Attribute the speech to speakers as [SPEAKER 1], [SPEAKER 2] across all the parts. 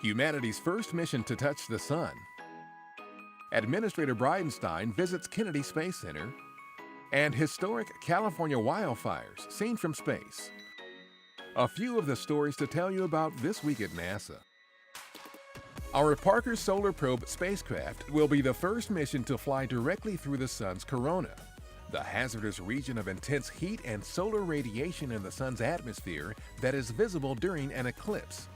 [SPEAKER 1] Humanity's first mission to touch the sun. Administrator Bridenstine visits Kennedy Space Center. And historic California wildfires seen from space. A few of the stories to tell you about this week at NASA. Our Parker Solar Probe spacecraft will be the first mission to fly directly through the sun's corona, the hazardous region of intense heat and solar radiation in the sun's atmosphere that is visible during an eclipse.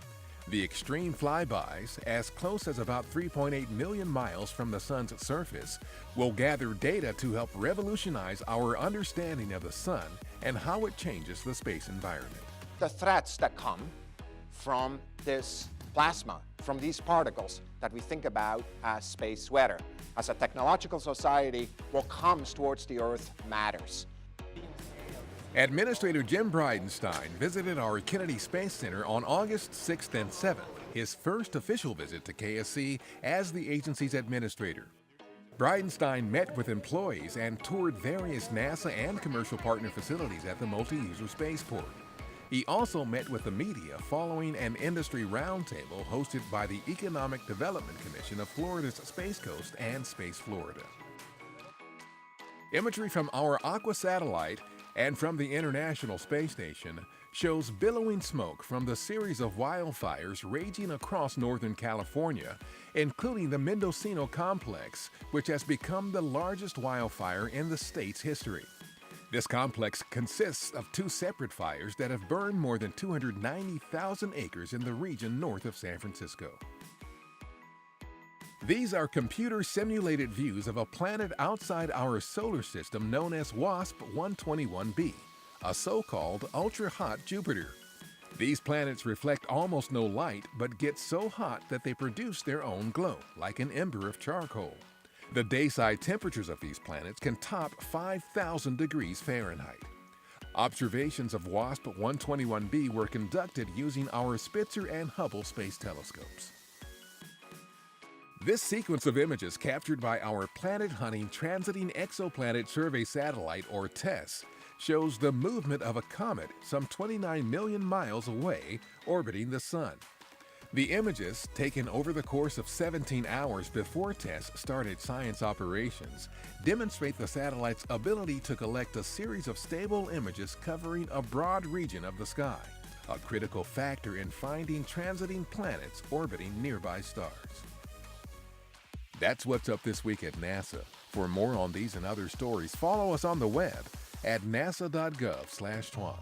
[SPEAKER 1] The extreme flybys, as close as about 3.8 million miles from the sun's surface, will gather data to help revolutionize our understanding of the sun and how it changes the space environment.
[SPEAKER 2] The threats that come from this plasma, from these particles that we think about as space weather. As a technological society, what comes towards the Earth matters.
[SPEAKER 1] Administrator Jim Bridenstine visited our Kennedy Space Center on August 6th and 7th, his first official visit to KSC as the agency's administrator. Bridenstine met with employees and toured various NASA and commercial partner facilities at the multi-user spaceport. He also met with the media following an industry roundtable hosted by the Economic Development Commission of Florida's Space Coast and Space Florida. Imagery from our Aqua satellite and from the International Space Station shows billowing smoke from the series of wildfires raging across Northern California, including the Mendocino Complex, which has become the largest wildfire in the state's history. This complex consists of two separate fires that have burned more than 290,000 acres in the region north of San Francisco. These are computer-simulated views of a planet outside our solar system known as WASP 121b, a so-called ultra-hot Jupiter. These planets reflect almost no light but get so hot that they produce their own glow, like an ember of charcoal. The dayside temperatures of these planets can top 5,000 degrees Fahrenheit. Observations of WASP 121b were conducted using our Spitzer and Hubble space telescopes. This sequence of images captured by our planet-hunting Transiting Exoplanet Survey Satellite, or TESS, shows the movement of a comet some 29 million miles away orbiting the Sun. The images, taken over the course of 17 hours before TESS started science operations, demonstrate the satellite's ability to collect a series of stable images covering a broad region of the sky, a critical factor in finding transiting planets orbiting nearby stars. That's what's up this week at NASA. For more on these and other stories, follow us on the web at nasa.gov/twan.